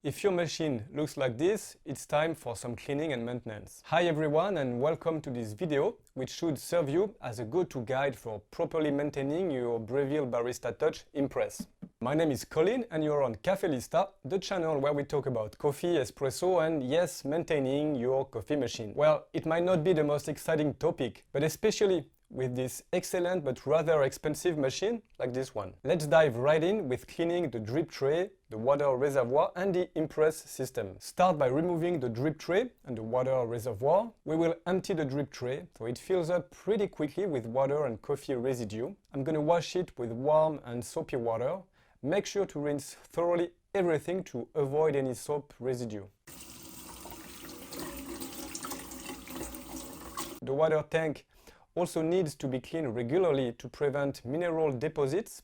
If your machine looks like this, it's time for some cleaning and maintenance. Hi everyone and welcome to this video, which should serve you as a go-to guide for properly maintaining your Breville Barista Touch Impress. My name is Colin and you're on Cafelista, the channel where we talk about coffee, espresso and yes, maintaining your coffee machine. Well, it might not be the most exciting topic, but especially with this excellent but rather expensive machine like this one. Let's dive right in with cleaning the drip tray, the water reservoir and the Impress system. Start by removing the drip tray and the water reservoir. We will empty the drip tray so it fills up pretty quickly with water and coffee residue. I'm gonna wash it with warm and soapy water. Make sure to rinse thoroughly everything to avoid any soap residue. The water tank also needs to be cleaned regularly to prevent mineral deposits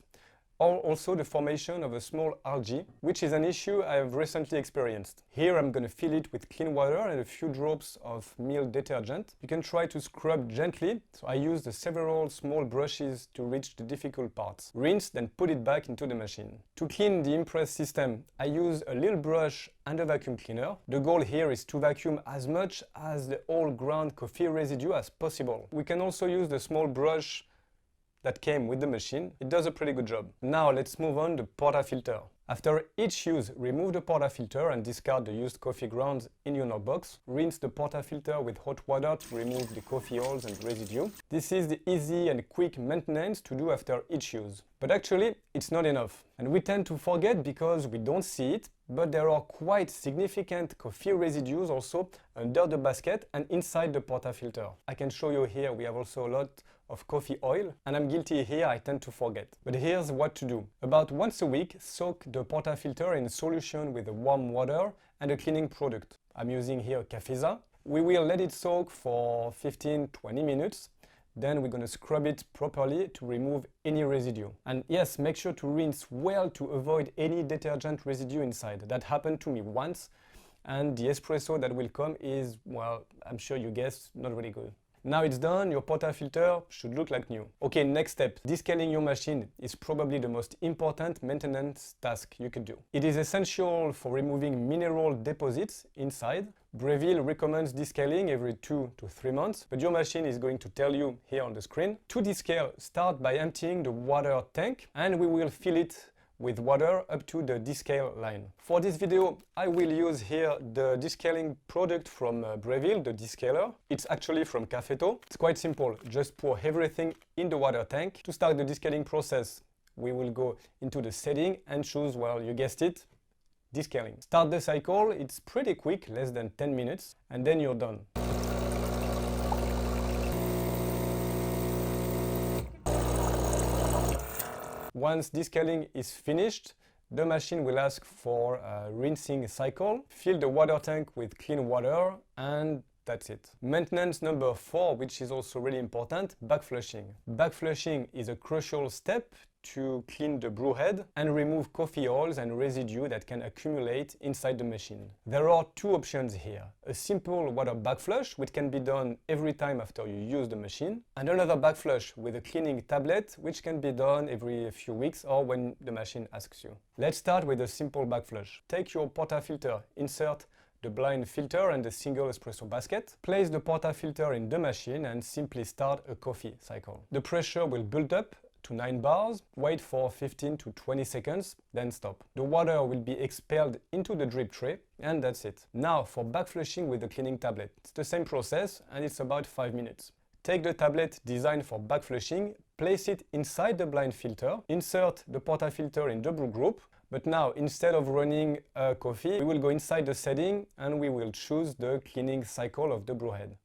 or also the formation of a small algae, which is an issue I have recently experienced. Here I'm going to fill it with clean water and a few drops of MilQ detergent. You can try to scrub gently, so I used several small brushes to reach the difficult parts. Rinse, then put it back into the machine. To clean the Impress system, I use a little brush and a vacuum cleaner. The goal here is to vacuum as much as the whole ground coffee residue as possible. We can also use the small brush that came with the machine. It does a pretty good job. Now let's move on to Portafilter. After each use, remove the Portafilter and discard the used coffee grounds in your box. Rinse the Portafilter with hot water to remove the coffee oils and residue. This is the easy and quick maintenance to do after each use. But actually, it's not enough. And we tend to forget because we don't see it, but there are quite significant coffee residues also under the basket and inside the Portafilter. I can show you here, we have also a lot of coffee oil, and I'm guilty here, I tend to forget. But here's what to do. About once a week, soak the Portafilter in solution with warm water and a cleaning product. I'm using here Cafesa. We will let it soak for 15-20 minutes. Then we're going to scrub it properly to remove any residue. And yes, make sure to rinse well to avoid any detergent residue inside. That happened to me once, and the espresso that will come is, well, I'm sure you guessed, not really good. Now it's done, your Portafilter should look like new. Okay, next step. Descaling your machine is probably the most important maintenance task you could do. It is essential for removing mineral deposits inside. Breville recommends descaling every 2 to 3 months, but your machine is going to tell you here on the screen. To descale, start by emptying the water tank and we will fill it with water up to the descale line. For this video, I will use here the descaling product from Breville, the descaler. It's actually from Cafeto. It's quite simple. Just pour everything in the water tank. To start the descaling process, we will go into the setting and choose, well, you guessed it, descaling. Start the cycle. It's pretty quick, less than 10 minutes, and then you're done. Once descaling is finished, the machine will ask for a rinsing cycle. Fill the water tank with clean water and that's it. Maintenance number 4, which is also really important, backflushing. Backflushing is a crucial step to clean the brew head and remove coffee oils and residue that can accumulate inside the machine. There are 2 options here. A simple water backflush, which can be done every time after you use the machine, and another backflush with a cleaning tablet, which can be done every few weeks or when the machine asks you. Let's start with a simple backflush. Take your Portafilter, insert the blind filter and the single espresso basket. Place the Portafilter in the machine and simply start a coffee cycle. The pressure will build up to 9 bars, wait for 15 to 20 seconds, then stop. The water will be expelled into the drip tray and that's it. Now for backflushing with the cleaning tablet. It's the same process and it's about 5 minutes. Take the tablet designed for backflushing, place it inside the blind filter, insert the Portafilter in the brew group, but now instead of running a coffee, we will go inside the setting and we will choose the cleaning cycle of the brew head.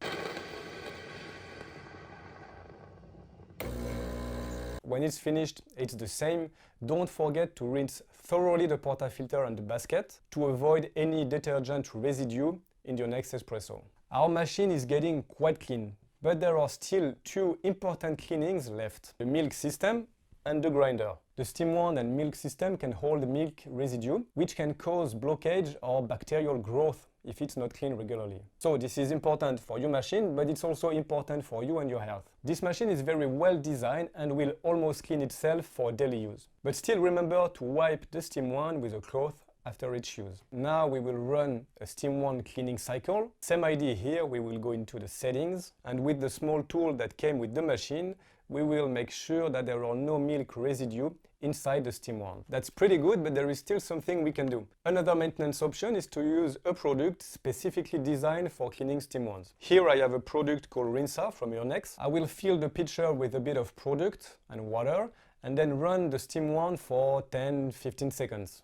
When it's finished, it's the same. Don't forget to rinse thoroughly the Portafilter and the basket to avoid any detergent residue in your next espresso. Our machine is getting quite clean, but there are still 2 important cleanings left. The MilQ system and the grinder. The steam wand and MilQ system can hold milk residue, which can cause blockage or bacterial growth if it's not cleaned regularly. So this is important for your machine, but it's also important for you and your health. This machine is very well designed and will almost clean itself for daily use. But still remember to wipe the steam wand with a cloth after each use. Now we will run a steam wand cleaning cycle. Same idea here, we will go into the settings, and with the small tool that came with the machine, we will make sure that there are no milk residue inside the steam wand. That's pretty good, but there is still something we can do. Another maintenance option is to use a product specifically designed for cleaning steam wands. Here I have a product called Rinser from Urnex. I will fill the pitcher with a bit of product and water, and then run the steam wand for 10-15 seconds.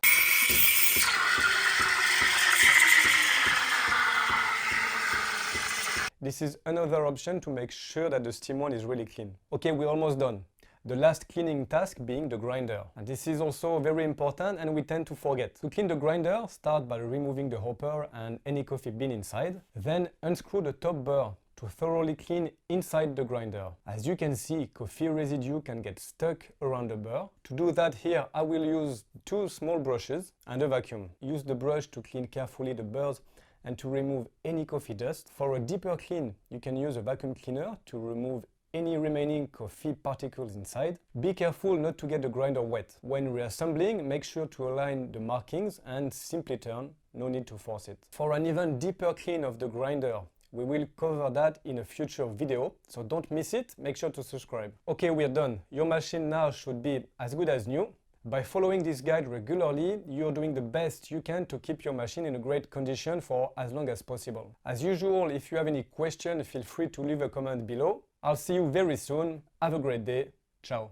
This is another option to make sure that the steam wand is really clean. Okay, we're almost done. The last cleaning task being the grinder. And this is also very important and we tend to forget. To clean the grinder, start by removing the hopper and any coffee bean inside. Then unscrew the top burr to thoroughly clean inside the grinder. As you can see, coffee residue can get stuck around the burr. To do that here, I will use 2 small brushes and a vacuum. Use the brush to clean carefully the burrs and to remove any coffee dust. For a deeper clean, you can use a vacuum cleaner to remove any remaining coffee particles inside. Be careful not to get the grinder wet. When reassembling, make sure to align the markings and simply turn, no need to force it. For an even deeper clean of the grinder, we will cover that in a future video, so don't miss it, make sure to subscribe. Okay, we're done. Your machine now should be as good as new. By following this guide regularly, you're doing the best you can to keep your machine in a great condition for as long as possible. As usual, if you have any question, feel free to leave a comment below. I'll see you very soon. Have a great day. Ciao.